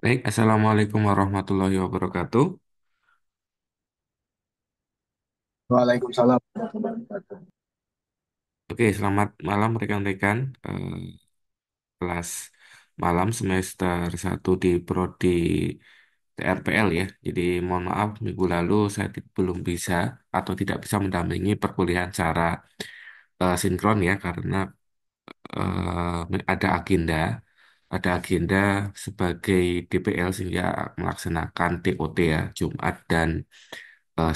Baik, Assalamualaikum warahmatullahi wabarakatuh. Waalaikumsalam warahmatullahi wabarakatuh. Oke, selamat malam rekan-rekan kelas malam semester 1 di Prodi TRPL ya. Jadi mohon maaf minggu lalu saya belum bisa atau tidak bisa mendampingi perkuliahan secara sinkron ya karena ada agenda sebagai DPL sehingga melaksanakan TOT ya Jumat dan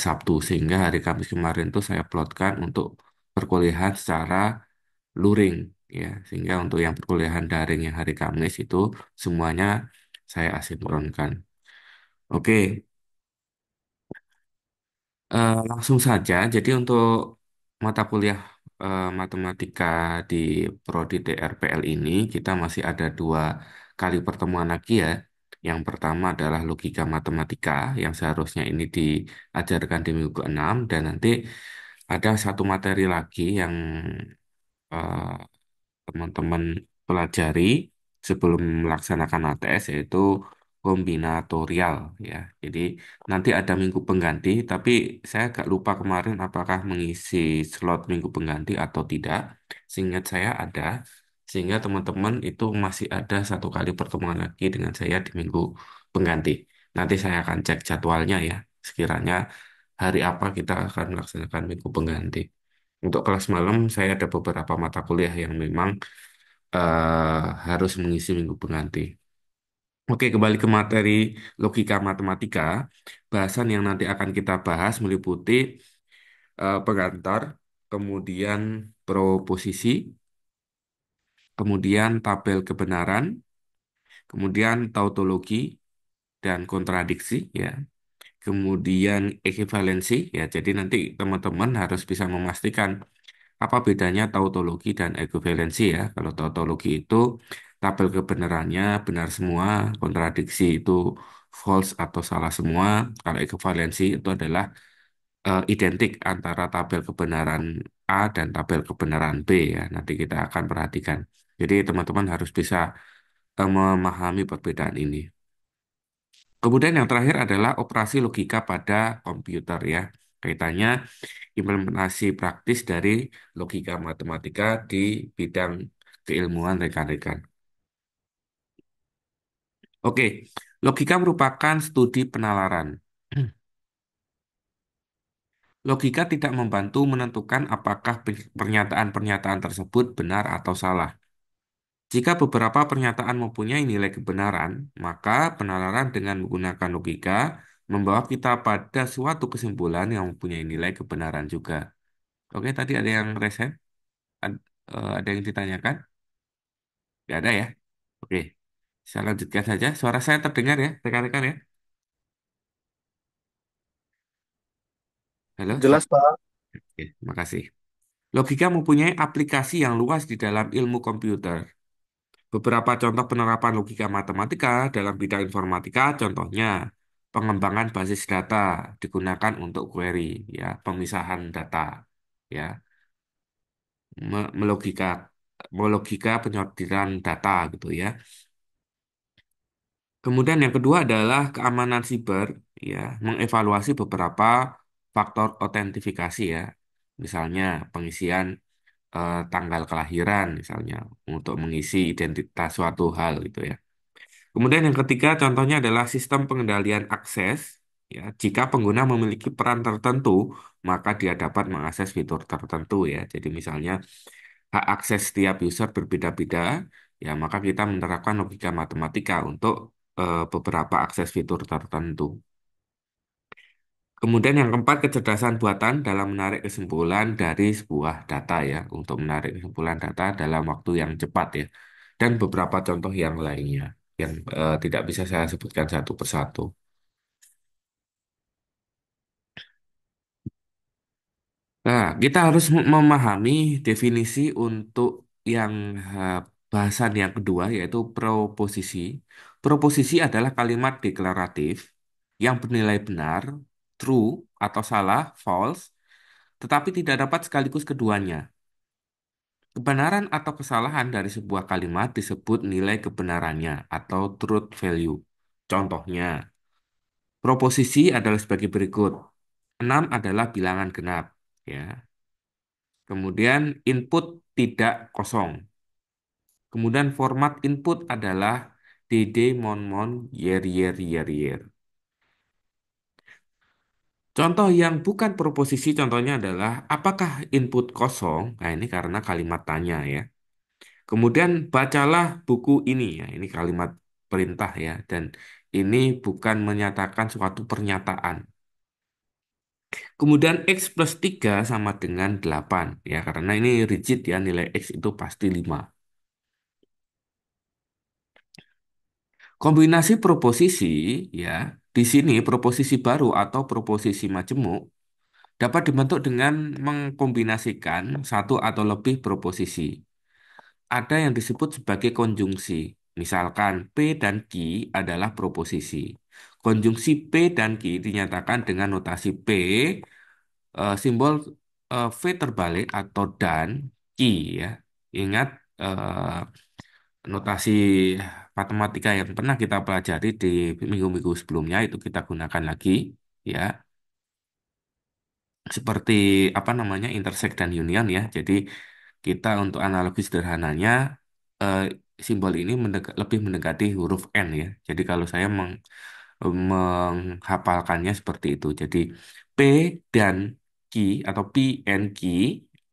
Sabtu sehingga hari Kamis kemarin tuh saya plotkan untuk perkuliahan secara luring ya sehingga untuk yang perkuliahan daring yang hari Kamis itu semuanya saya asinkronkan. Oke, langsung saja. Jadi untuk mata kuliah matematika di Prodi TRPL ini kita masih ada dua kali pertemuan lagi ya. Yang pertama adalah logika matematika yang seharusnya ini diajarkan di minggu ke-6 dan nanti ada satu materi lagi yang eh, teman-teman pelajari sebelum melaksanakan ATS yaitu kombinatorial ya. Jadi nanti ada minggu pengganti, tapi saya agak lupa kemarin apakah mengisi slot minggu pengganti atau tidak. Seingat saya ada, sehingga teman-teman itu masih ada satu kali pertemuan lagi dengan saya di minggu pengganti. Nanti saya akan cek jadwalnya ya, sekiranya hari apa kita akan melaksanakan minggu pengganti. Untuk kelas malam, saya ada beberapa mata kuliah yang memang harus mengisi minggu pengganti. Oke, kembali ke materi logika matematika. Bahasan yang nanti akan kita bahas meliputi pengantar, kemudian proposisi, kemudian tabel kebenaran, kemudian tautologi dan kontradiksi, ya. Kemudian ekivalensi, ya. Jadi nanti teman-teman harus bisa memastikan apa bedanya tautologi dan ekuivalensi ya? Kalau tautologi itu tabel kebenarannya benar semua, kontradiksi itu false atau salah semua. Kalau ekuivalensi itu adalah identik antara tabel kebenaran A dan tabel kebenaran B ya. Nanti kita akan perhatikan. Jadi teman-teman harus bisa memahami perbedaan ini. Kemudian yang terakhir adalah operasi logika pada komputer ya. Kaitannya implementasi praktis dari logika matematika di bidang keilmuan rekan-rekan. Oke, logika merupakan studi penalaran. Logika tidak membantu menentukan apakah pernyataan-pernyataan tersebut benar atau salah. Jika beberapa pernyataan mempunyai nilai kebenaran, maka penalaran dengan menggunakan logika membawa kita pada suatu kesimpulan yang mempunyai nilai kebenaran juga. Oke, tadi ada yang resen? Ada yang ditanyakan? Tidak ada ya? Oke, saya lanjutkan saja. Suara saya terdengar ya, rekan-rekan ya? Halo, Jelas, Pak. Oke, makasih. Logika mempunyai aplikasi yang luas di dalam ilmu komputer. Beberapa contoh penerapan logika matematika dalam bidang informatika, contohnya pengembangan basis data digunakan untuk query, ya, pemisahan data, ya, melogika, melogika penyortiran data gitu ya. Kemudian yang kedua adalah keamanan siber, ya, mengevaluasi beberapa faktor autentifikasi ya, misalnya pengisian tanggal kelahiran misalnya untuk mengisi identitas suatu hal gitu ya. Kemudian yang ketiga contohnya adalah sistem pengendalian akses, ya, jika pengguna memiliki peran tertentu, maka dia dapat mengakses fitur tertentu ya. Jadi misalnya hak akses setiap user berbeda-beda, ya maka kita menerapkan logika matematika untuk beberapa akses fitur tertentu. Kemudian yang keempat, kecerdasan buatan dalam menarik kesimpulan dari sebuah data ya, untuk menarik kesimpulan data dalam waktu yang cepat ya. Dan beberapa contoh yang lainnya yang tidak bisa saya sebutkan satu persatu. Nah, kita harus memahami definisi untuk yang eh, bahasan yang kedua yaitu proposisi. Proposisi adalah kalimat deklaratif yang bernilai benar, true atau salah, false, tetapi tidak dapat sekaligus keduanya. Kebenaran atau kesalahan dari sebuah kalimat disebut nilai kebenarannya atau truth value. Contohnya, proposisi adalah sebagai berikut. 6 adalah bilangan genap, ya. Kemudian input tidak kosong. Kemudian format input adalah DD mon mon yer yer yer yer. Contoh yang bukan proposisi contohnya adalah apakah input kosong? Nah, ini karena kalimat tanya ya. Kemudian bacalah buku ini ya. Ini kalimat perintah ya dan ini bukan menyatakan suatu pernyataan. Kemudian X plus 3 sama dengan 8 ya karena ini rigid ya nilai X itu pasti 5. Kombinasi proposisi ya di sini proposisi baru atau proposisi majemuk dapat dibentuk dengan mengkombinasikan satu atau lebih proposisi. Ada yang disebut sebagai konjungsi. Misalkan P dan Q adalah proposisi. Konjungsi P dan Q dinyatakan dengan notasi P, simbol V terbalik atau dan Q ya. Ingat notasi matematika yang pernah kita pelajari di minggu-minggu sebelumnya itu kita gunakan lagi ya. Seperti apa namanya intersect dan union ya. Jadi kita untuk analogi sederhananya eh, simbol ini lebih mendekati huruf N ya. Jadi kalau saya menghafalkannya seperti itu. Jadi P dan Q atau P and Q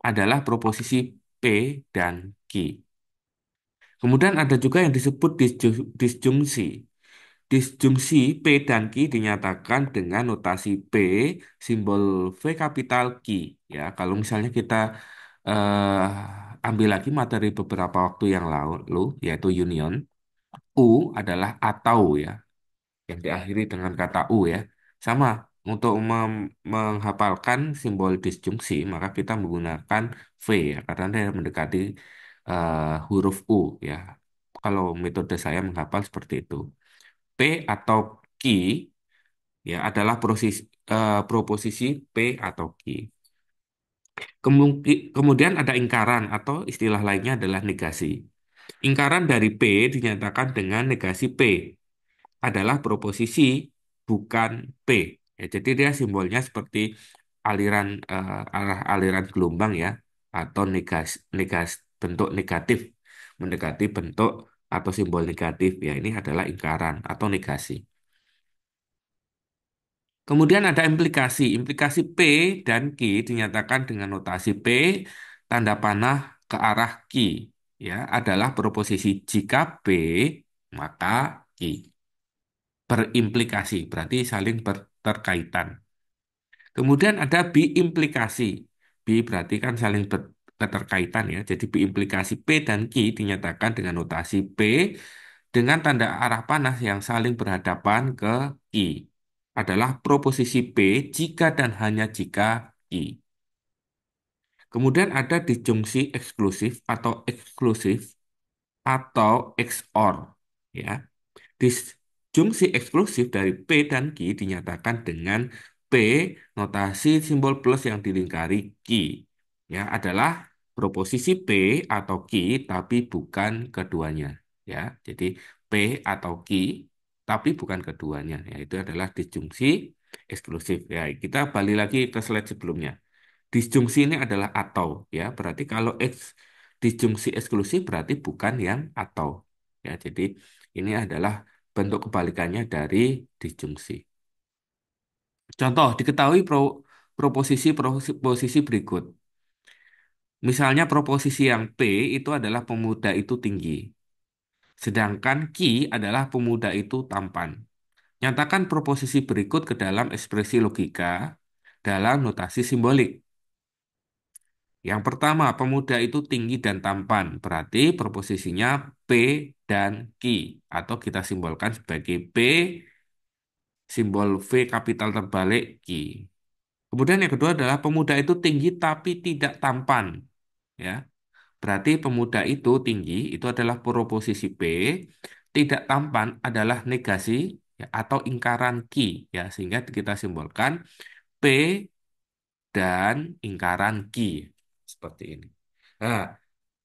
adalah proposisi P dan Q. Kemudian ada juga yang disebut disjungsi. Disjungsi P dan Q dinyatakan dengan notasi P, simbol V kapital Q. Ya, kalau misalnya kita ambil lagi materi beberapa waktu yang lalu, yaitu union, U adalah atau ya, yang diakhiri dengan kata U ya. Sama, untuk menghafalkan simbol disjungsi, maka kita menggunakan V ya, karena dia mendekati huruf U ya. Kalau metode saya menghafal seperti itu. P atau Q ya adalah proposisi P atau Q. Kemudian ada ingkaran atau istilah lainnya adalah negasi. Ingkaran dari P dinyatakan dengan negasi P adalah proposisi bukan P. Ya, jadi dia simbolnya seperti arah aliran gelombang ya atau bentuk negatif mendekati bentuk atau simbol negatif ya ini adalah ingkaran atau negasi. Kemudian ada implikasi. Implikasi P dan Q dinyatakan dengan notasi P tanda panah ke arah Q ya adalah proposisi jika P maka Q. Berimplikasi berarti saling berterkaitan. Kemudian ada biimplikasi. Bi berarti kan saling keterkaitan ya. Jadi biimplikasi P dan Q dinyatakan dengan notasi P dengan tanda arah panas yang saling berhadapan ke Q. Adalah proposisi P jika dan hanya jika Q. Kemudian ada disjungsi eksklusif atau eksklusif atau XOR ya. Disjungsi eksklusif dari P dan Q dinyatakan dengan P notasi simbol plus yang dilingkari Q ya adalah proposisi P atau Q tapi bukan keduanya ya. Jadi P atau Q tapi bukan keduanya ya itu adalah disjungsi eksklusif ya. Kita balik lagi ke slide sebelumnya. Disjungsi ini adalah atau ya. Berarti kalau disjungsi eksklusif berarti bukan yang atau ya. Jadi ini adalah bentuk kebalikannya dari disjungsi. Contoh, diketahui proposisi berikut. Misalnya proposisi yang P itu adalah pemuda itu tinggi, sedangkan Q adalah pemuda itu tampan. Nyatakan proposisi berikut ke dalam ekspresi logika dalam notasi simbolik. Yang pertama, pemuda itu tinggi dan tampan, berarti proposisinya P dan Q, atau kita simbolkan sebagai P, simbol V kapital terbalik Q. Kemudian yang kedua adalah pemuda itu tinggi tapi tidak tampan, ya. Berarti pemuda itu tinggi, itu adalah proposisi P, tidak tampan adalah negasi ya, atau ingkaran Q, ya, sehingga kita simbolkan P dan ingkaran Q, seperti ini. Nah,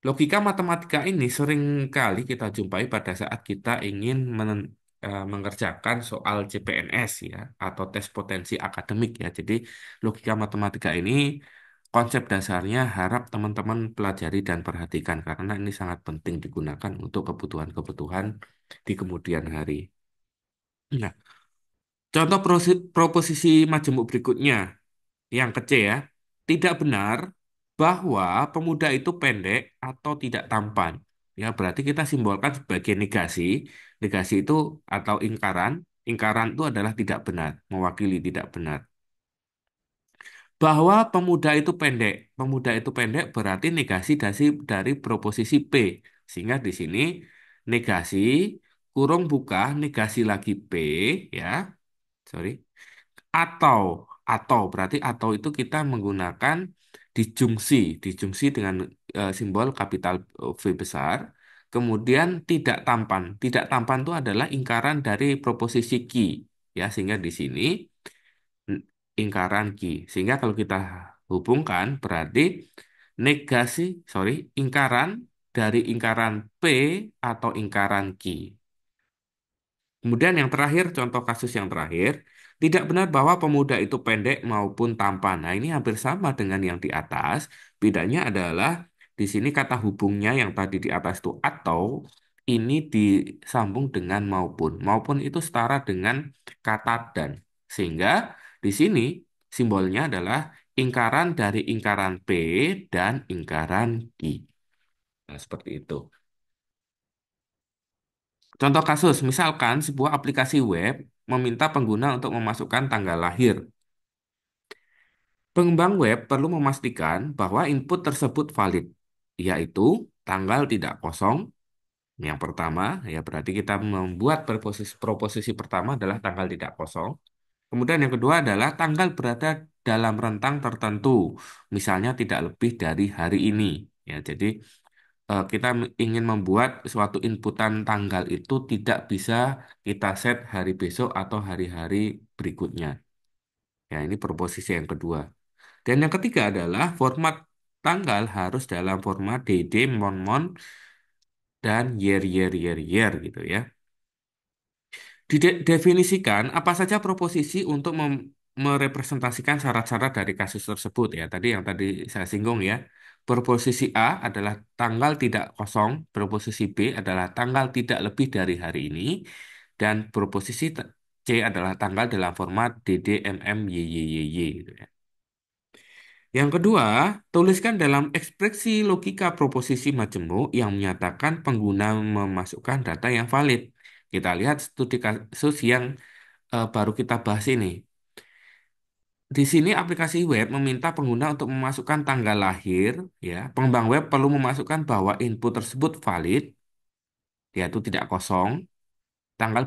logika matematika ini sering kali kita jumpai pada saat kita ingin mengerjakan soal CPNS ya atau tes potensi akademik ya. Jadi logika matematika ini konsep dasarnya harap teman-teman pelajari dan perhatikan karena ini sangat penting digunakan untuk kebutuhan-kebutuhan di kemudian hari. Nah, contoh proposisi majemuk berikutnya yang kecil ya. Tidak benar bahwa pemuda itu pendek atau tidak tampan. Ya, berarti kita simbolkan sebagai negasi. Negasi itu atau ingkaran. Ingkaran itu adalah tidak benar, mewakili tidak benar. Bahwa pemuda itu pendek. Pemuda itu pendek berarti negasi dari proposisi P. Sehingga di sini negasi kurung buka negasi lagi P ya. Sorry. Atau berarti atau itu kita menggunakan disjungsi, disjungsi dengan simbol kapital V besar. Kemudian tidak tampan. Tidak tampan itu adalah ingkaran dari proposisi ki ya, sehingga di sini mm, ingkaran ki. Sehingga kalau kita hubungkan berarti negasi, sorry, ingkaran dari ingkaran P atau ingkaran ki. Kemudian yang terakhir, contoh kasus yang terakhir, tidak benar bahwa pemuda itu pendek maupun tampan. Nah, ini hampir sama dengan yang di atas. Bedanya adalah di sini kata hubungnya yang tadi di atas itu atau ini disambung dengan maupun. Maupun itu setara dengan kata dan. Sehingga di sini simbolnya adalah ingkaran dari ingkaran P dan ingkaran I. Nah, seperti itu. Contoh kasus, misalkan sebuah aplikasi web meminta pengguna untuk memasukkan tanggal lahir. Pengembang web perlu memastikan bahwa input tersebut valid, yaitu tanggal tidak kosong. Yang pertama, ya berarti kita membuat proposisi pertama adalah tanggal tidak kosong. Kemudian yang kedua adalah tanggal berada dalam rentang tertentu, misalnya tidak lebih dari hari ini. Ya, jadi kita ingin membuat suatu inputan tanggal itu tidak bisa kita set hari besok atau hari-hari berikutnya. Ya, ini proposisi yang kedua. Dan yang ketiga adalah format tanggal harus dalam format DD, mon-mon, dan year gitu ya. Didefinisikan apa saja proposisi untuk merepresentasikan syarat-syarat dari kasus tersebut ya. Tadi yang tadi saya singgung ya. Proposisi A adalah tanggal tidak kosong, proposisi B adalah tanggal tidak lebih dari hari ini, dan proposisi C adalah tanggal dalam format DD, MM, YYYY gitu ya. Yang kedua, tuliskan dalam ekspresi logika proposisi majemuk yang menyatakan pengguna memasukkan data yang valid. Kita lihat studi kasus yang baru kita bahas ini. Di sini aplikasi web meminta pengguna untuk memasukkan tanggal lahir, ya. Pengembang web perlu memasukkan bahwa input tersebut valid, yaitu tidak kosong, tanggal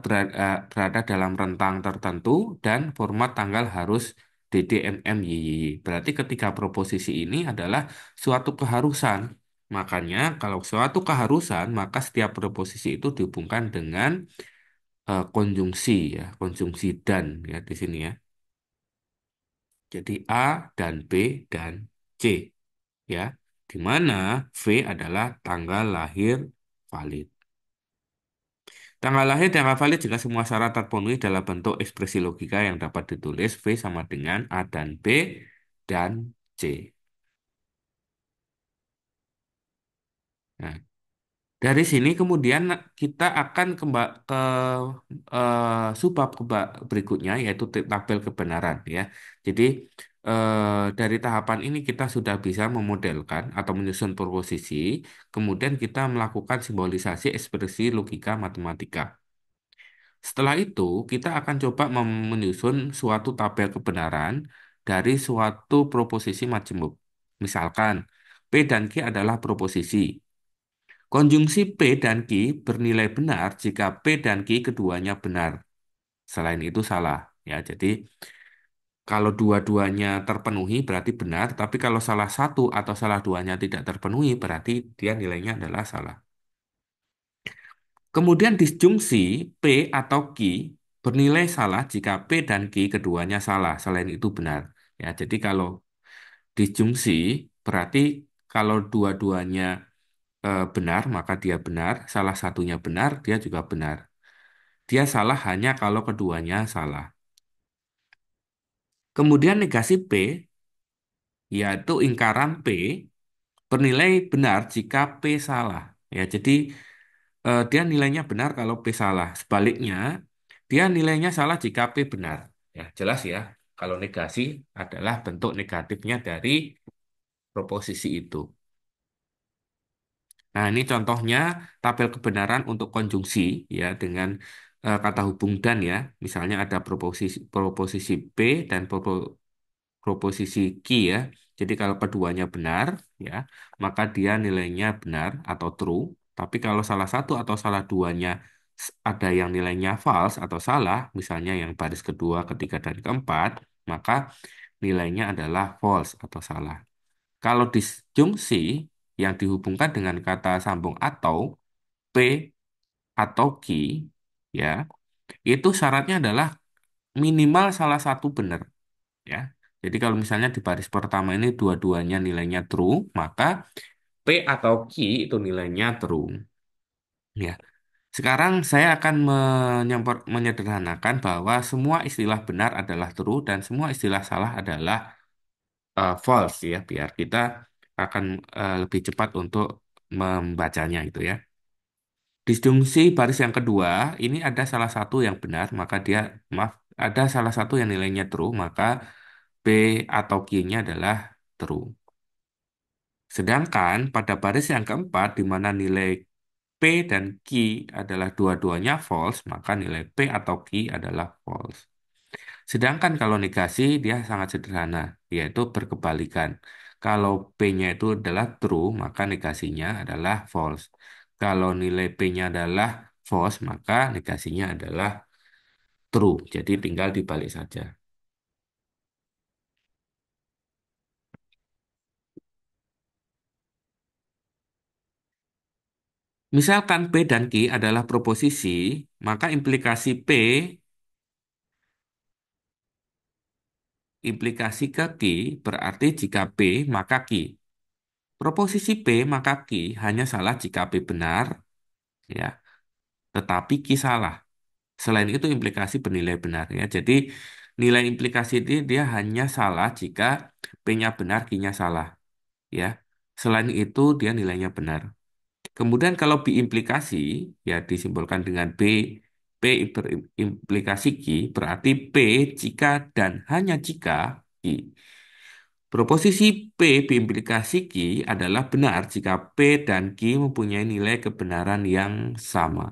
berada dalam rentang tertentu, dan format tanggal harus DDMMYY. Berarti ketiga proposisi ini adalah suatu keharusan. Makanya kalau suatu keharusan, maka setiap proposisi itu dihubungkan dengan konjungsi ya, konjungsi dan ya di sini ya. Jadi A dan B dan C ya, di mana V adalah tanggal lahir valid. Tanggal lahir tanggal valid jika semua syarat terpenuhi dalam bentuk ekspresi logika yang dapat ditulis V sama dengan A dan B dan C. Nah, dari sini kemudian kita akan ke subbab berikutnya yaitu tabel kebenaran ya. Jadi dari tahapan ini kita sudah bisa memodelkan atau menyusun proposisi, kemudian kita melakukan simbolisasi ekspresi logika matematika. Setelah itu, kita akan coba menyusun suatu tabel kebenaran dari suatu proposisi majemuk. Misalkan, P dan Q adalah proposisi. Konjungsi P dan Q bernilai benar jika P dan Q keduanya benar. Selain itu salah. Ya, jadi kalau dua-duanya terpenuhi berarti benar, tapi kalau salah satu atau salah duanya tidak terpenuhi berarti dia nilainya adalah salah. Kemudian disjungsi P atau Q bernilai salah jika P dan Q keduanya salah, selain itu benar. Ya, jadi kalau disjungsi berarti kalau dua-duanya benar, maka dia benar, salah satunya benar, dia juga benar. Dia salah hanya kalau keduanya salah. Kemudian negasi P, yaitu ingkaran P, bernilai benar jika P salah. Ya, jadi dia nilainya benar kalau P salah. Sebaliknya, dia nilainya salah jika P benar. Ya, jelas ya. Kalau negasi adalah bentuk negatifnya dari proposisi itu. Nah, ini contohnya tabel kebenaran untuk konjungsi ya dengan kata hubung dan ya. Misalnya ada proposisi proposisi P dan proposisi Q ya. Jadi kalau keduanya benar ya, maka dia nilainya benar atau true. Tapi kalau salah satu atau salah duanya ada yang nilainya false atau salah, misalnya yang baris kedua, ketiga, dan keempat, maka nilainya adalah false atau salah. Kalau disjungsi yang dihubungkan dengan kata sambung atau P atau Q, ya, itu syaratnya adalah minimal salah satu benar, ya. Jadi kalau misalnya di baris pertama ini dua-duanya nilainya true, maka P atau Q itu nilainya true, ya. Sekarang saya akan menyederhanakan bahwa semua istilah benar adalah true dan semua istilah salah adalah false ya, biar kita akan lebih cepat untuk membacanya itu ya. Disjungsi baris yang kedua, ini ada salah satu yang benar, maka dia, maaf, ada salah satu yang nilainya true, maka P atau Q-nya adalah true. Sedangkan pada baris yang keempat, di mana nilai P dan Q adalah dua-duanya false, maka nilai P atau Q adalah false. Sedangkan kalau negasi dia sangat sederhana, yaitu berkebalikan. Kalau P-nya itu adalah true, maka negasinya adalah false. Kalau nilai P-nya adalah false, maka negasinya adalah true. Jadi tinggal dibalik saja. Misalkan P dan Q adalah proposisi, maka implikasi ke Q berarti jika P maka Q. Proposisi P maka Q hanya salah jika P benar, ya, tetapi Q salah. Selain itu implikasi bernilai benar ya. Jadi nilai implikasi ini dia hanya salah jika P-nya benar, Q-nya salah ya. Selain itu dia nilainya benar. Kemudian kalau biimplikasi ya disimbolkan dengan P berimplikasi Q berarti P jika dan hanya jika Q. Proposisi P biimplikasi Q adalah benar jika P dan Q mempunyai nilai kebenaran yang sama.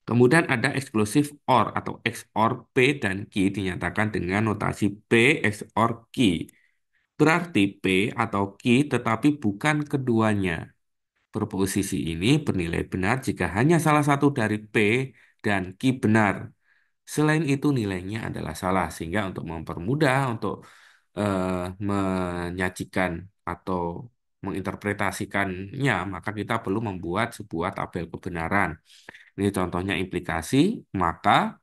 Kemudian ada eksklusif OR atau XOR P dan Q dinyatakan dengan notasi P XOR Q. Berarti P atau Q tetapi bukan keduanya. Proposisi ini bernilai benar jika hanya salah satu dari P dan Q benar. Selain itu nilainya adalah salah. Sehingga untuk mempermudah untuk menyajikan atau menginterpretasikannya, maka kita perlu membuat sebuah tabel kebenaran. Ini contohnya implikasi, maka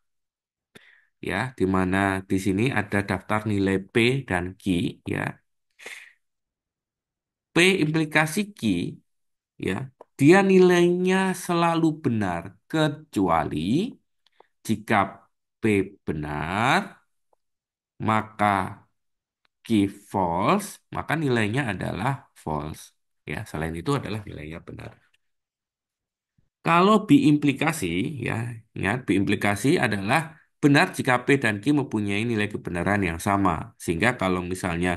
ya, di mana di sini ada daftar nilai P dan Q, ya. P implikasi Q, ya, dia nilainya selalu benar kecuali jika P benar, maka Q false, maka nilainya adalah false. Ya, selain itu adalah nilainya benar. Kalau biimplikasi, ya, ingat biimplikasi adalah benar jika P dan Q mempunyai nilai kebenaran yang sama. Sehingga kalau misalnya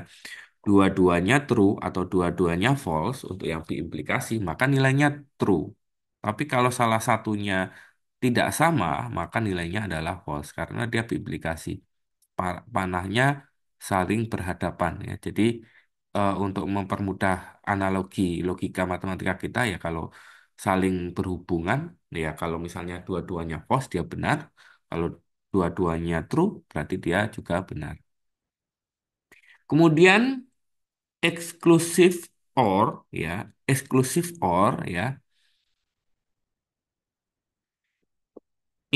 dua-duanya true atau dua-duanya false untuk yang biimplikasi, maka nilainya true. Tapi kalau salah satunya tidak sama, maka nilainya adalah false karena dia biimplikasi. Panahnya saling berhadapan ya. Jadi untuk mempermudah analogi logika matematika kita ya kalau saling berhubungan ya kalau misalnya dua-duanya false dia benar, kalau dua-duanya true berarti dia juga benar. Kemudian eksklusif OR ya, eksklusif OR ya.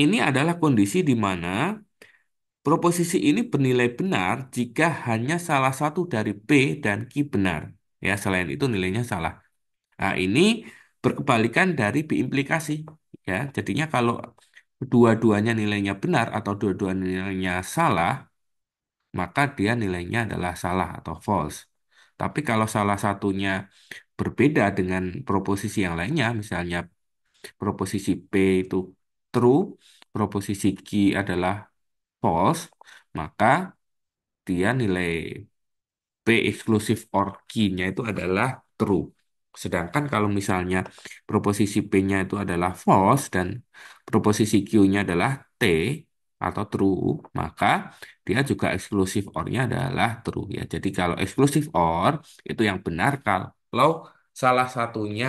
Ini adalah kondisi di mana proposisi ini bernilai benar jika hanya salah satu dari P dan Q benar. Ya, selain itu nilainya salah. Nah, ini berkebalikan dari biimplikasi. Ya, jadinya kalau dua-duanya nilainya benar atau dua-duanya nilainya salah, maka dia nilainya adalah salah atau false. Tapi kalau salah satunya berbeda dengan proposisi yang lainnya, misalnya proposisi P itu true, proposisi Q adalah false, maka dia nilai P eksklusif or Q-nya itu adalah true. Sedangkan kalau misalnya proposisi P-nya itu adalah false dan proposisi Q-nya adalah T atau true, maka dia juga eksklusif or-nya adalah true ya. Jadi kalau eksklusif or itu yang benar kalau salah satunya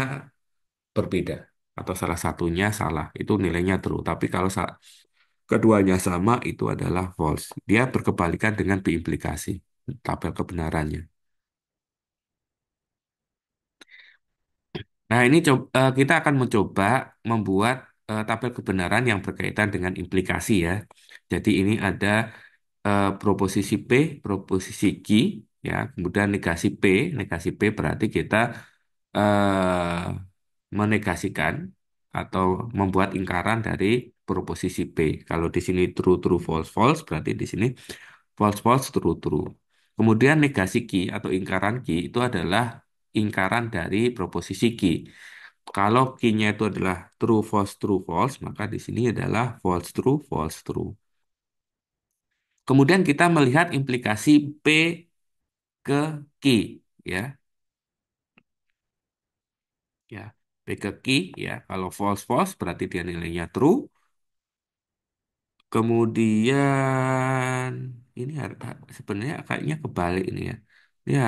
berbeda atau salah satunya salah, itu nilainya true. Tapi kalau keduanya sama itu adalah false. Dia berkebalikan dengan biimplikasi tabel kebenarannya. Nah, ini kita akan mencoba membuat tabel kebenaran yang berkaitan dengan implikasi ya. Jadi ini ada proposisi P, proposisi Q, ya, kemudian negasi P berarti kita eh, menegasikan atau membuat ingkaran dari proposisi P. Kalau di sini true, true, false, false, berarti di sini false, false, true, true. Kemudian negasi Q atau ingkaran Q itu adalah ingkaran dari proposisi Q. Kalau Q-nya itu adalah true, false, maka di sini adalah false, true, false, true. Kemudian kita melihat implikasi P ke Q, ya, ya, P ke Q, ya. Kalau false, false berarti dia nilainya true. Kemudian ini sebenarnya kayaknya kebalik ini ya. Ya,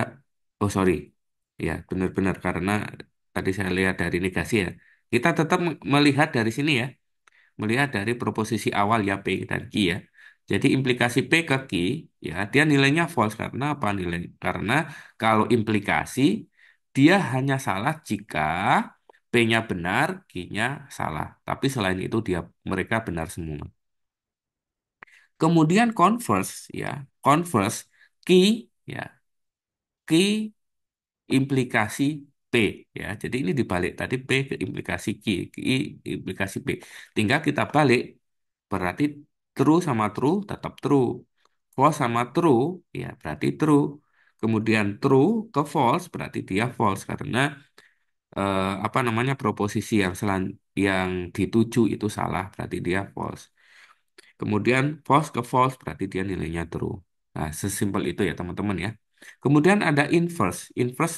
oh sorry, ya benar-benar karena tadi saya lihat dari negasi ya. Kita tetap melihat dari sini ya, melihat dari proposisi awal ya P dan Q ya. Jadi implikasi P ke Q ya dia nilainya false karena apa nilai? Karena kalau implikasi dia hanya salah jika P-nya benar, Q-nya salah. Tapi selain itu dia mereka benar semua. Kemudian converse ya, converse key ya, key implikasi P ya. Jadi ini dibalik tadi P ke implikasi key implikasi P. Tinggal kita balik berarti true sama true tetap true. False sama true ya berarti true. Kemudian true ke false berarti dia false karena apa namanya proposisi yang dituju itu salah berarti dia false. Kemudian false ke false berarti dia nilainya true. Nah, sesimpel itu ya teman-teman ya. Kemudian ada inverse. Inverse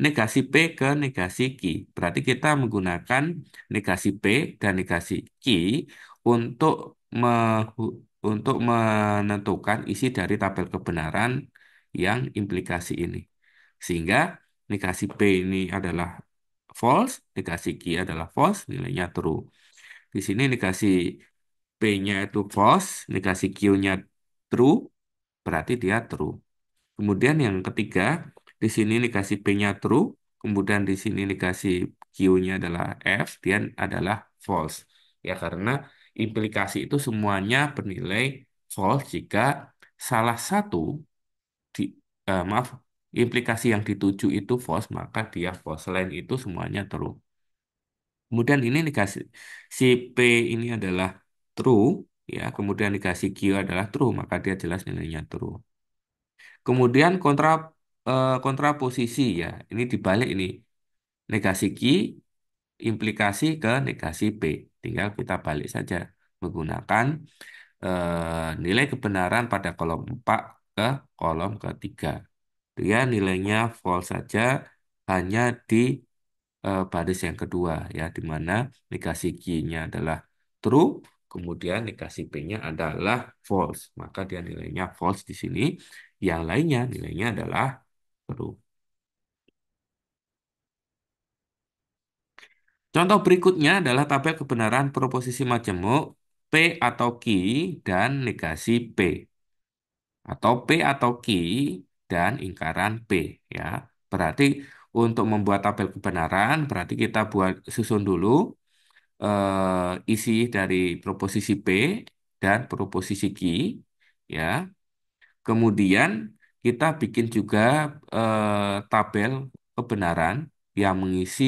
negasi P ke negasi Q. Berarti kita menggunakan negasi P dan negasi Q untuk untuk menentukan isi dari tabel kebenaran yang implikasi ini. Sehingga negasi P ini adalah false, negasi Q adalah false, nilainya true. Di sini negasi P-nya itu false, negasi Q-nya true, berarti dia true. Kemudian yang ketiga, di sini negasi P-nya true, kemudian di sini negasi Q-nya adalah F, dia adalah false. Ya, karena implikasi itu semuanya bernilai false jika salah satu, di, maaf, implikasi yang dituju itu false, maka dia false. Selain itu semuanya true. Kemudian ini dikasih si P ini adalah true, ya. Kemudian dikasih Q adalah true, maka dia jelas nilainya true. Kemudian kontraposisi ya, ini dibalik ini negasi Q implikasi ke negasi P. Tinggal kita balik saja menggunakan nilai kebenaran pada kolom 4 ke kolom ketiga. Dia nilainya false saja hanya di baris yang kedua ya di mana negasi Q-nya adalah true, kemudian negasi P-nya adalah false. Maka dia nilainya false di sini. Yang lainnya nilainya adalah true. Contoh berikutnya adalah tabel kebenaran proposisi majemuk P atau Q dan negasi P atau P atau Q dan ingkaran P ya. Berarti untuk membuat tabel kebenaran berarti kita buat susun dulu isi dari proposisi P dan proposisi Q, ya. Kemudian kita bikin juga tabel kebenaran yang mengisi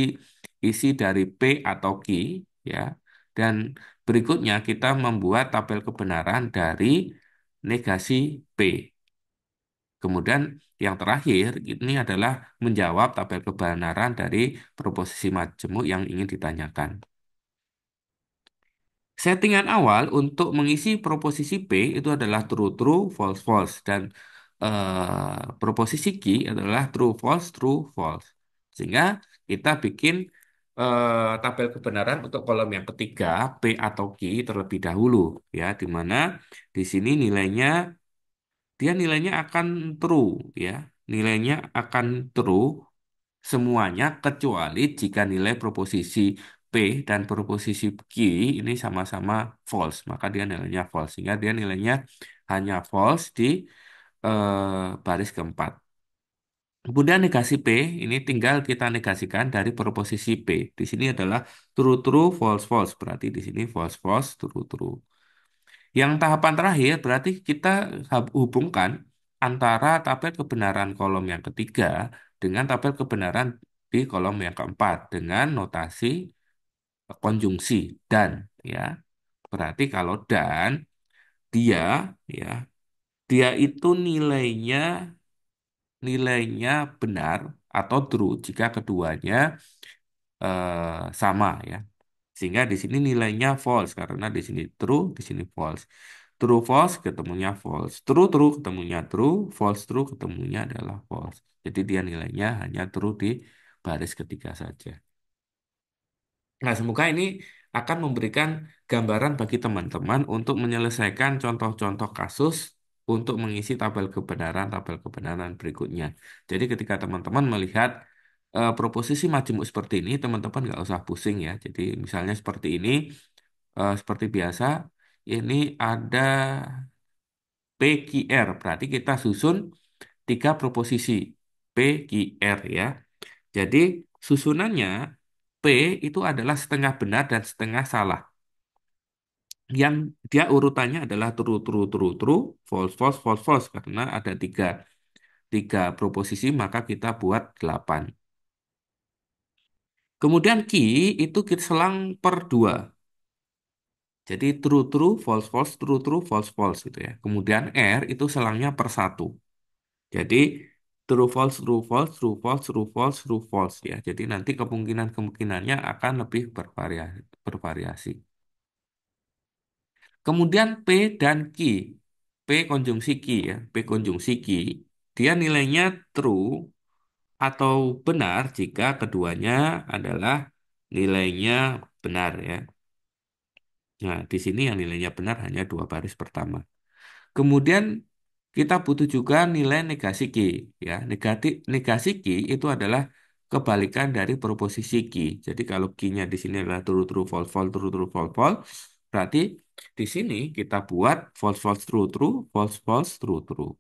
isi dari P atau Q, ya. Dan Berikutnya kita membuat tabel kebenaran dari negasi P. Kemudian yang terakhir ini adalah menjawab tabel kebenaran dari proposisi majemuk yang ingin ditanyakan. Settingan awal untuk mengisi proposisi P itu adalah true true, false false, dan proposisi Q adalah true false, true false. Sehingga kita bikin tabel kebenaran untuk kolom yang ketiga P atau Q terlebih dahulu, ya, di mana di sini nilainya akan true, ya, nilainya akan true semuanya kecuali jika nilai proposisi P dan proposisi Q ini sama-sama false, maka dia nilainya false. Sehingga dia nilainya hanya false di baris keempat. Kemudian negasi P ini tinggal kita negasikan dari proposisi P. Di sini adalah true true, false false. Berarti di sini false false, true true. Yang tahapan terakhir berarti kita hubungkan antara tabel kebenaran kolom yang ketiga dengan tabel kebenaran di kolom yang keempat dengan notasi konjungsi dan, ya. Berarti kalau dan dia, ya, dia itu nilainya benar atau true jika keduanya sama, ya. Sehingga di sini nilainya false karena di sini true, di sini false. True false ketemunya false. True true ketemunya true, false true ketemunya adalah false. Jadi dia nilainya hanya true di baris ketiga saja. Nah, semoga ini akan memberikan gambaran bagi teman-teman untuk menyelesaikan contoh-contoh kasus untuk mengisi tabel kebenaran berikutnya. Jadi ketika teman-teman melihat proposisi majemuk seperti ini, teman-teman nggak usah pusing, ya. Jadi misalnya seperti ini, seperti biasa, ini ada PQR, berarti kita susun tiga proposisi PQR, ya. Jadi susunannya P itu adalah setengah benar dan setengah salah. Yang dia urutannya adalah true, true, true, true, false, false, false, false. Karena ada tiga proposisi, maka kita buat 8. Kemudian key itu kita selang per 2. Jadi true, true, false, false, true, true, false, false gitu, ya. Kemudian R itu selangnya per 1. Jadi true, false, true, false, true, false, true, false, true, false, ya. Jadi nanti kemungkinannya akan lebih bervariasi. Kemudian P dan Q. P konjungsi Q, ya. P konjungsi Q. Dia nilainya true atau benar jika keduanya adalah nilainya benar, ya. Nah, di sini yang nilainya benar hanya dua baris pertama. Kemudian kita butuh juga nilai negasi Q, ya. Negasi Q itu adalah kebalikan dari proposisi Q. Jadi kalau Q-nya di sini adalah true true false false true true false false, berarti di sini kita buat false false true true false false true true.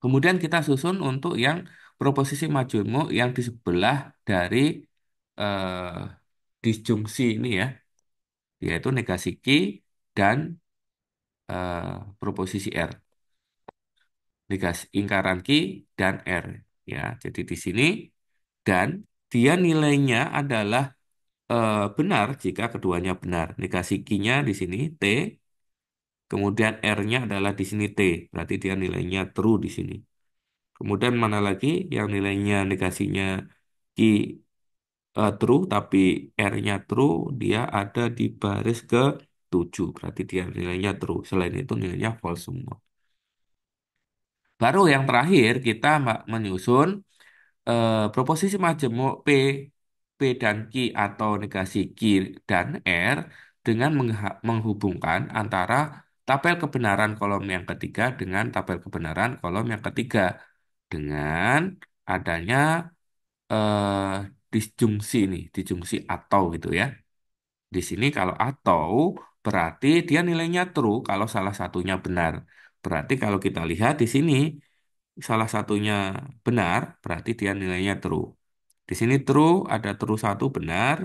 Kemudian kita susun untuk yang proposisi majemuk yang di sebelah dari eh, disjungsi ini, ya, yaitu negasi Q dan proposisi R. Negasi lingkaran Q dan R, ya. Jadi di sini dan dia nilainya adalah benar jika keduanya benar. Negasi Q-nya di sini T, kemudian R-nya adalah di sini T. Berarti dia nilainya true di sini. Kemudian mana lagi yang nilainya negasinya Q true tapi R-nya true, dia ada di baris ke 7. Berarti dia nilainya true. Selain itu nilainya false semua. Baru yang terakhir kita menyusun proposisi majemuk P dan Q atau negasi Q dan R dengan menghubungkan antara tabel kebenaran kolom yang ketiga dengan tabel kebenaran kolom yang ketiga dengan adanya eh, disjungsi ini, disjungsi atau gitu, ya. Di sini kalau atau berarti dia nilainya true kalau salah satunya benar. Berarti kalau kita lihat di sini salah satunya benar, berarti dia nilainya true. Di sini true, ada true satu benar,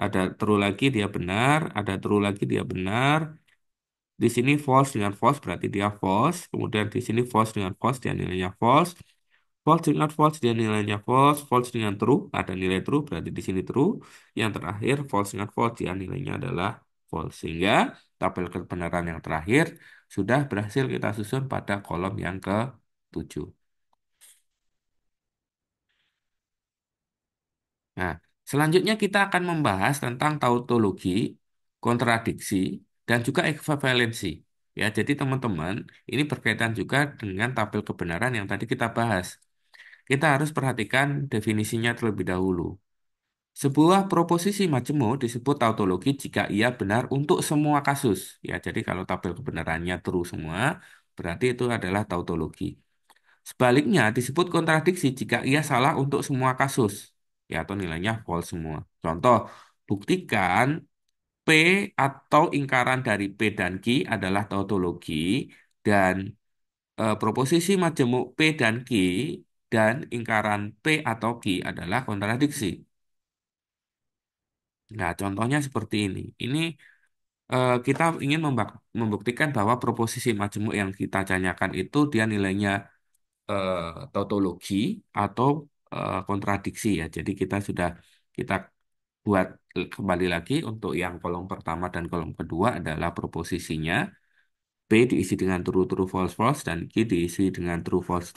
ada true lagi dia benar, ada true lagi dia benar. Di sini false dengan false berarti dia false. Kemudian di sini false dengan false dia nilainya false. False dengan false dia nilainya false. False dengan true ada nilai true berarti di sini true. Yang terakhir false dengan false dia nilainya adalah false. Sehingga tabel kebenaran yang terakhir sudah berhasil kita susun pada kolom yang ke-7. Nah, selanjutnya kita akan membahas tentang tautologi, kontradiksi, dan juga ekvivalensi. Ya, jadi teman-teman, ini berkaitan juga dengan tabel kebenaran yang tadi kita bahas. Kita harus perhatikan definisinya terlebih dahulu. Sebuah proposisi majemuk disebut tautologi jika ia benar untuk semua kasus. Ya, jadi kalau tabel kebenarannya true semua, berarti itu adalah tautologi. Sebaliknya disebut kontradiksi jika ia salah untuk semua kasus. Ya, atau nilainya false semua. Contoh, buktikan P atau ingkaran dari P dan Q adalah tautologi dan proposisi majemuk P dan Q dan ingkaran P atau Q adalah kontradiksi. Nah, contohnya seperti ini. Ini kita ingin membuktikan bahwa proposisi majemuk yang kita tanyakan itu dia nilainya eh, tautologi atau kontradiksi ya. Jadi kita buat kembali lagi untuk yang kolom pertama dan kolom kedua adalah proposisinya. P diisi dengan true true false false dan Q diisi dengan true false.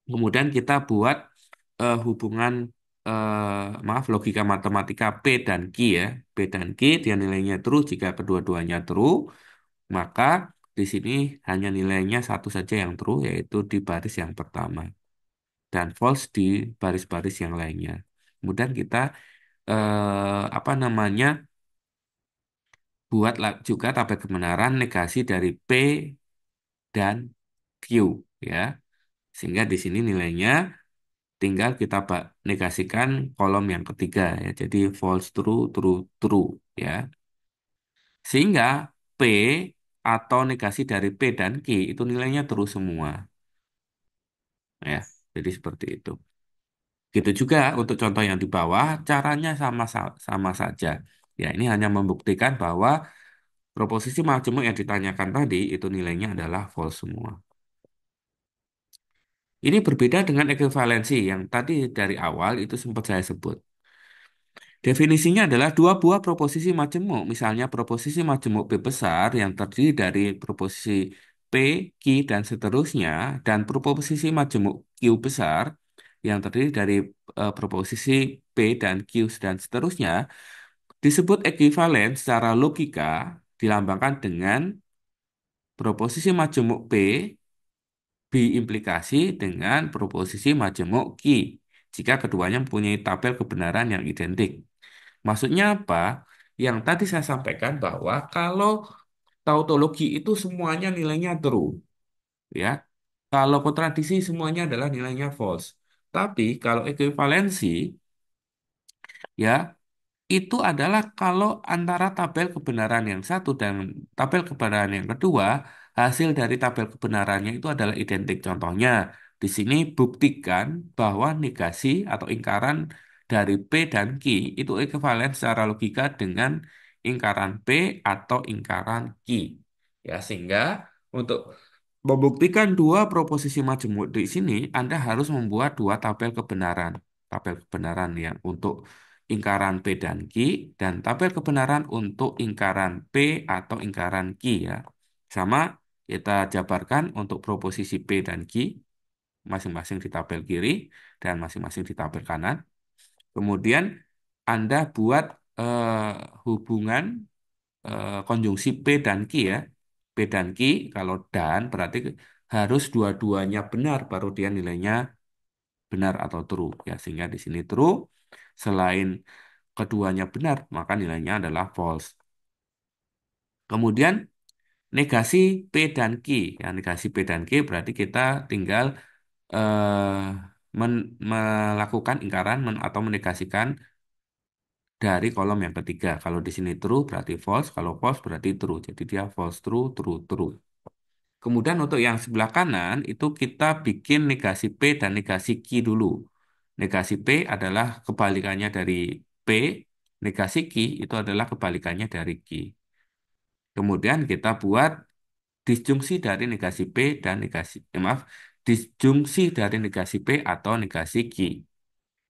Kemudian kita buat hubungan maaf logika matematika P dan Q ya. P dan Q dia nilainya true jika kedua-duanya true, maka di sini hanya nilainya satu saja yang true yaitu di baris yang pertama dan false di baris-baris yang lainnya. Kemudian kita apa namanya buat juga tabel kebenaran negasi dari P dan Q ya. Sehingga di sini nilainya tinggal kita negasikan kolom yang ketiga ya. Jadi false true true true ya. Sehingga P atau negasi dari P dan Q itu nilainya true semua ya. Jadi seperti itu. Gitu juga untuk contoh yang di bawah, caranya sama saja. Ya, ini hanya membuktikan bahwa proposisi majemuk yang ditanyakan tadi itu nilainya adalah false semua. Ini berbeda dengan ekuivalensi yang tadi dari awal itu sempat saya sebut. Definisinya adalah dua buah proposisi majemuk, misalnya proposisi majemuk P besar yang terdiri dari proposisi P, Q, dan seterusnya, dan proposisi majemuk Q besar yang terdiri dari proposisi P dan Q dan seterusnya, disebut ekuivalen secara logika dilambangkan dengan proposisi majemuk P diimplikasi dengan proposisi majemuk Q jika keduanya mempunyai tabel kebenaran yang identik. Maksudnya apa? Yang tadi saya sampaikan bahwa kalau tautologi itu semuanya nilainya true, ya. Kalau kontradiksi semuanya adalah nilainya false. Tapi kalau ekuivalensi, ya, itu adalah kalau antara tabel kebenaran yang satu dan tabel kebenaran yang kedua, hasil dari tabel kebenarannya itu adalah identik. Contohnya, di sini buktikan bahwa negasi atau ingkaran dari P dan Q itu ekuivalen secara logika dengan ingkaran P atau ingkaran Q. Ya, sehingga untuk membuktikan dua proposisi majemuk di sini, Anda harus membuat dua tabel kebenaran. Tabel kebenaran yang untuk ingkaran P dan Q, dan tabel kebenaran untuk ingkaran P atau ingkaran Q ya. Sama kita jabarkan untuk proposisi P dan Q, masing-masing di tabel kiri dan masing-masing di tabel kanan. Kemudian Anda buat eh, hubungan konjungsi P dan Q ya. P dan Q, kalau dan berarti harus dua-duanya benar baru dia nilainya benar atau true ya. Sehingga di sini true, selain keduanya benar, maka nilainya adalah false. Kemudian negasi P dan Q. Ya, negasi P dan Q berarti kita tinggal eh, melakukan ingkaran atau menegasikan dari kolom yang ketiga. Kalau di sini true berarti false, kalau false berarti true. Jadi dia false true, true, true. Kemudian untuk yang sebelah kanan itu kita bikin negasi P dan negasi Q dulu. Negasi P adalah kebalikannya dari P, negasi Q itu adalah kebalikannya dari Q. Kemudian kita buat disjungsi dari negasi P dan maaf, disjungsi dari negasi P atau negasi Q.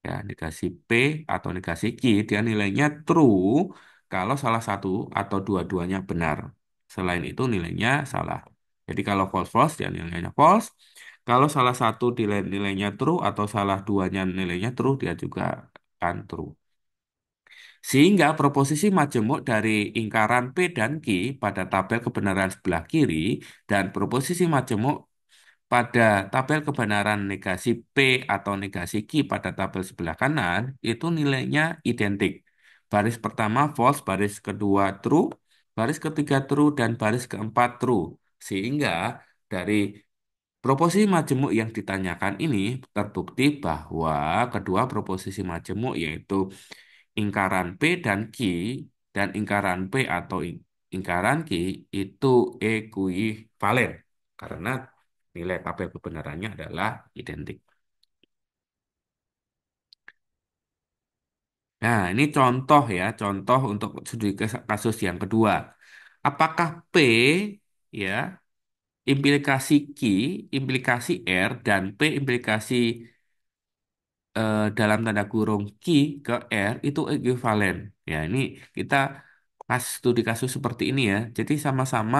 Ya, negasi P atau negasi Q dia nilainya true kalau salah satu atau dua-duanya benar. Selain itu nilainya salah. Jadi kalau false false dia nilainya false. Kalau salah satu nilainya true atau salah duanya nilainya true dia juga akan true. Sehingga proposisi majemuk dari ingkaran P dan Q pada tabel kebenaran sebelah kiri dan proposisi majemuk pada tabel kebenaran negasi P atau negasi Q pada tabel sebelah kanan itu nilainya identik. Baris pertama false, baris kedua true, baris ketiga true, dan baris keempat true. Sehingga dari proposisi majemuk yang ditanyakan ini terbukti bahwa kedua proposisi majemuk yaitu ingkaran P dan Q dan ingkaran P atau ingkaran Q itu ekuivalen karena nilai tabel kebenarannya adalah identik. Nah, ini contoh ya, contoh untuk studi kasus yang kedua. Apakah P ya implikasi Q, implikasi R dan P implikasi dalam tanda kurung Q ke R itu ekuivalen. Ya, ini kita studi kasus seperti ini ya. Jadi sama-sama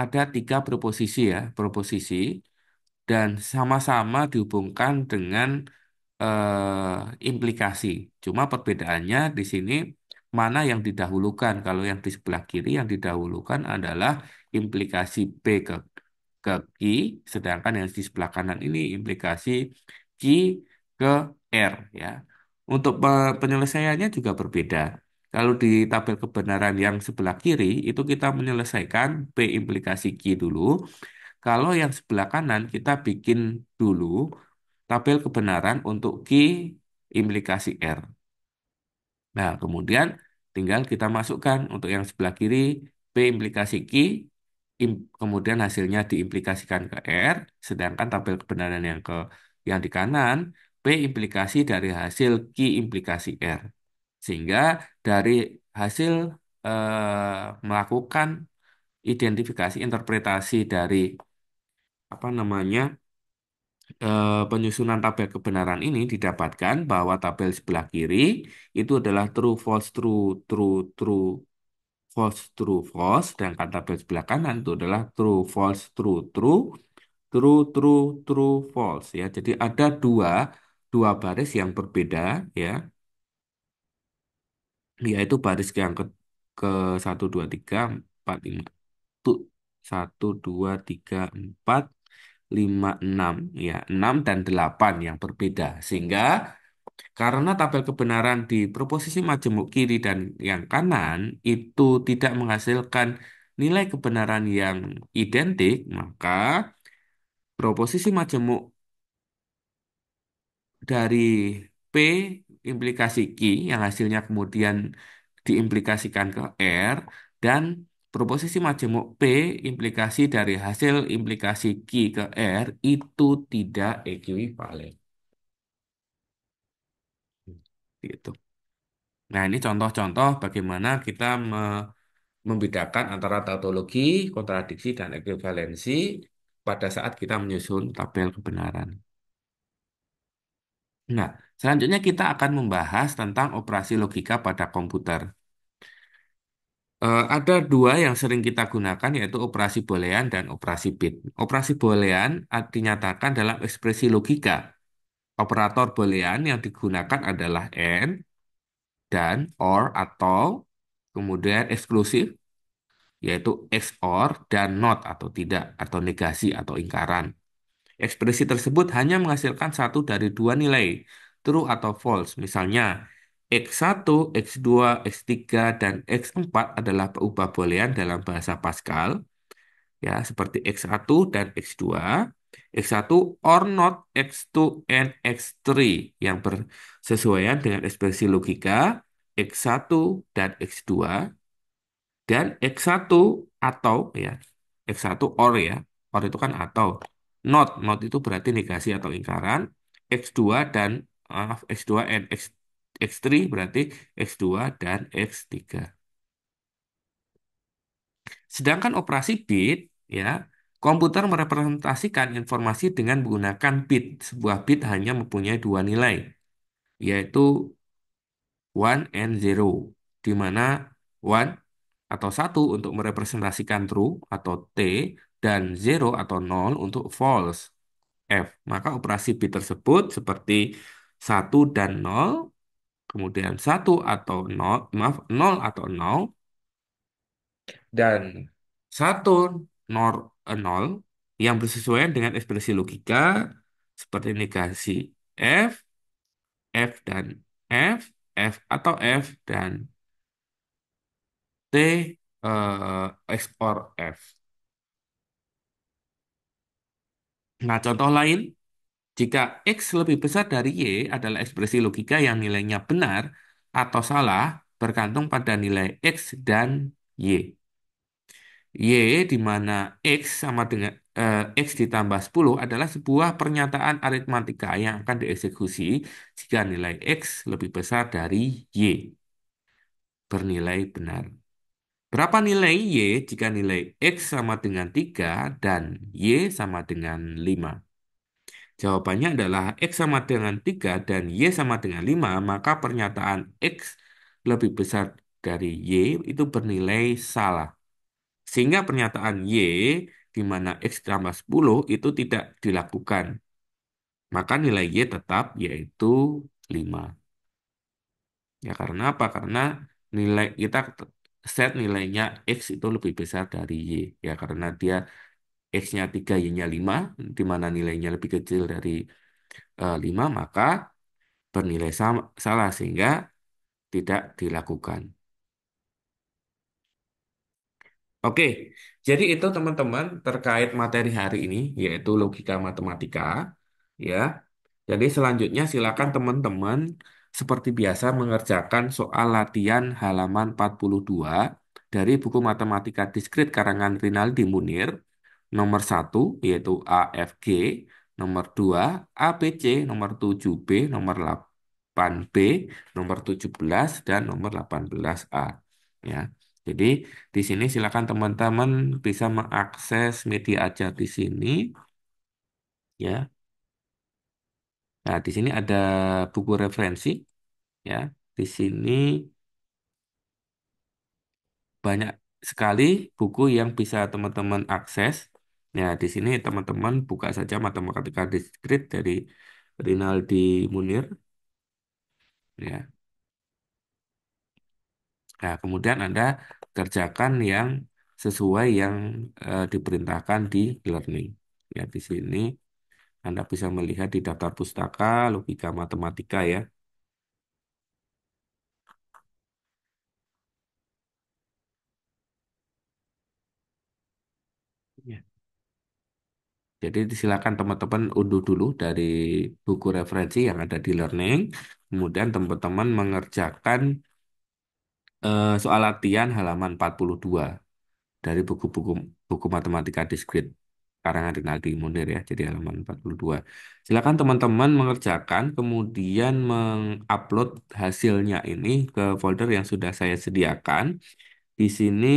ada tiga proposisi ya, proposisi dan sama-sama dihubungkan dengan implikasi. Cuma perbedaannya di sini mana yang didahulukan. Kalau yang di sebelah kiri yang didahulukan adalah implikasi P ke Q, sedangkan yang di sebelah kanan ini implikasi Q ke R ya. Untuk penyelesaiannya juga berbeda. Kalau di tabel kebenaran yang sebelah kiri itu kita menyelesaikan P implikasi Q dulu. Kalau yang sebelah kanan kita bikin dulu tabel kebenaran untuk Q implikasi R. Nah, kemudian tinggal kita masukkan untuk yang sebelah kiri P implikasi Q, kemudian hasilnya diimplikasikan ke R, sedangkan tabel kebenaran yang di kanan P implikasi dari hasil Q implikasi R. Sehingga dari hasil melakukan identifikasi interpretasi dari apa namanya penyusunan tabel kebenaran ini didapatkan bahwa tabel sebelah kiri itu adalah true, false, true, true, true, false, true, false, sedangkan tabel sebelah kanan itu adalah true, false, true, true, true, true, true, false ya. Jadi ada dua baris yang berbeda ya, yaitu baris yang ke 1, 2, 3, 4, 5 tuh 1, 2, 3, 4, 5, 6 ya 6 dan 8 yang berbeda sehingga karena tabel kebenaran di proposisi majemuk kiri dan yang kanan itu tidak menghasilkan nilai kebenaran yang identik, maka proposisi majemuk dari P implikasi Q yang hasilnya kemudian diimplikasikan ke R dan proposisi majemuk P implikasi dari hasil implikasi Q ke R itu tidak ekuivalen. Gitu. Nah, ini contoh-contoh bagaimana kita membedakan antara tautologi, kontradiksi, dan ekuivalensi pada saat kita menyusun tabel kebenaran. Nah, selanjutnya kita akan membahas tentang operasi logika pada komputer. Ada dua yang sering kita gunakan yaitu operasi boolean dan operasi bit. Operasi boolean dinyatakan dalam ekspresi logika. Operator boolean yang digunakan adalah and, dan, or, atau, kemudian eksklusif, yaitu XOR dan not atau tidak atau negasi atau ingkaran. Ekspresi tersebut hanya menghasilkan satu dari dua nilai, true atau false. Misalnya, X1, X2, X3, dan X4 adalah peubah boolean dalam bahasa Pascal, ya, seperti X1 dan X2, X1 or not X2 and X3 yang bersesuaian dengan ekspresi logika X1 dan X2 dan X1 atau ya, X1 or ya, or itu kan atau. Not itu berarti negasi atau ingkaran. X2 dan X2 and X3 berarti X2 dan X3. Sedangkan operasi bit ya, komputer merepresentasikan informasi dengan menggunakan bit. Sebuah bit hanya mempunyai dua nilai, yaitu one and zero. di mana one atau satu untuk merepresentasikan true atau T, dan zero atau nol untuk false, F. Maka operasi bit tersebut seperti satu dan nol, kemudian satu atau nol, maaf, nol atau nol, dan satu nor nol yang bersesuaian dengan ekspresi logika seperti negasi F, F dan F atau F dan T, XOR F. Nah, contoh lain, jika X lebih besar dari Y adalah ekspresi logika yang nilainya benar atau salah bergantung pada nilai X dan Y. Y di mana X sama dengan X ditambah 10 adalah sebuah pernyataan aritmatika yang akan dieksekusi jika nilai X lebih besar dari Y, bernilai benar. Berapa nilai Y jika nilai X sama dengan 3 dan Y sama dengan 5? Jawabannya adalah X sama dengan 3 dan Y sama dengan 5, maka pernyataan X lebih besar dari Y itu bernilai salah. Sehingga pernyataan Y di mana X tambah 10 itu tidak dilakukan. Maka nilai Y tetap yaitu 5. Ya karena apa? Karena nilai kita set nilainya X itu lebih besar dari Y. Ya karena dia X-nya 3, Y-nya 5, di mana nilainya lebih kecil dari 5, maka bernilai sama, salah sehingga tidak dilakukan. Oke, jadi itu teman-teman terkait materi hari ini, yaitu logika matematika. Ya, jadi selanjutnya silakan teman-teman seperti biasa mengerjakan soal latihan halaman 42 dari buku Matematika Diskrit karangan Rinaldi Munir, nomor satu yaitu AFG, nomor 2 ABC, nomor 7B, nomor 8B, nomor 17 dan nomor 18A. Ya. Jadi di sini silakan teman-teman bisa mengakses media ajar di sini ya. Nah, di sini ada buku referensi ya. Di sini banyak sekali buku yang bisa teman-teman akses. Ya, di sini teman-teman buka saja Matematika Diskrit dari Rinaldi Munir ya. Nah, kemudian Anda kerjakan yang sesuai yang diperintahkan di learning. Ya, di sini Anda bisa melihat di daftar pustaka logika matematika ya. Ya. Jadi silakan teman-teman unduh dulu dari buku referensi yang ada di learning. Kemudian teman-teman mengerjakan soal latihan halaman 42 dari buku-buku buku matematika diskrit karangan Rinaldi Munir ya, jadi halaman 42. Silakan teman-teman mengerjakan, kemudian mengupload hasilnya ini ke folder yang sudah saya sediakan. Di sini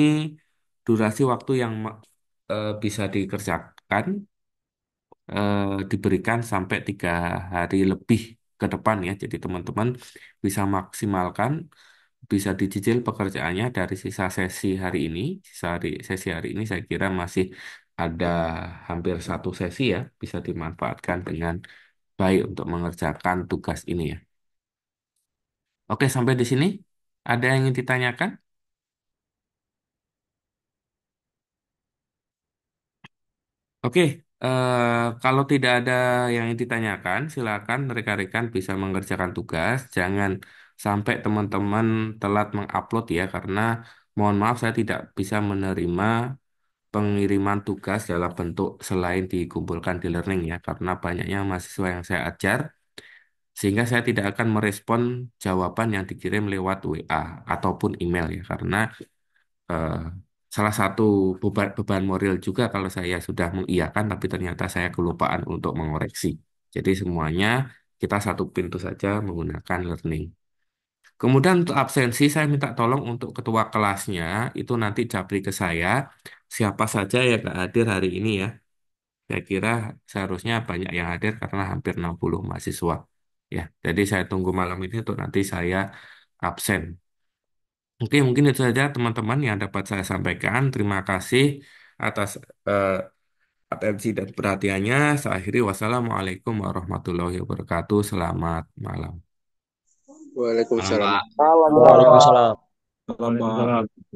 durasi waktu yang bisa dikerjakan diberikan sampai 3 hari lebih ke depan ya. Jadi teman-teman bisa maksimalkan, bisa dicicil pekerjaannya dari sisa sesi hari ini. Sesi hari ini saya kira masih ada hampir satu sesi ya, bisa dimanfaatkan dengan baik untuk mengerjakan tugas ini ya. Oke, sampai di sini. Ada yang ingin ditanyakan? Oke, kalau tidak ada yang ingin ditanyakan, silakan rekan-rekan bisa mengerjakan tugas. Jangan sampai teman-teman telat mengupload ya, karena mohon maaf saya tidak bisa menerima pengiriman tugas dalam bentuk selain dikumpulkan di learning ya, karena banyaknya mahasiswa yang saya ajar, sehingga saya tidak akan merespon jawaban yang dikirim lewat WA ataupun email ya, karena eh, salah satu beban moral juga kalau saya sudah mengiyakan tapi ternyata saya kelupaan untuk mengoreksi. Jadi semuanya kita satu pintu saja menggunakan learning. Kemudian untuk absensi saya minta tolong untuk ketua kelasnya itu nanti japri ke saya siapa saja yang nggak hadir hari ini ya. Saya kira seharusnya banyak yang hadir karena hampir 60 mahasiswa. Ya, jadi saya tunggu malam ini untuk nanti saya absen. Oke, mungkin itu saja teman-teman yang dapat saya sampaikan. Terima kasih atas eh, atensi dan perhatiannya. Saya akhiri, wassalamualaikum warahmatullahi wabarakatuh. Selamat malam. Waalaikumsalam. Salam, Pak. Salam, Pak. Waalaikumsalam. Salam, Pak.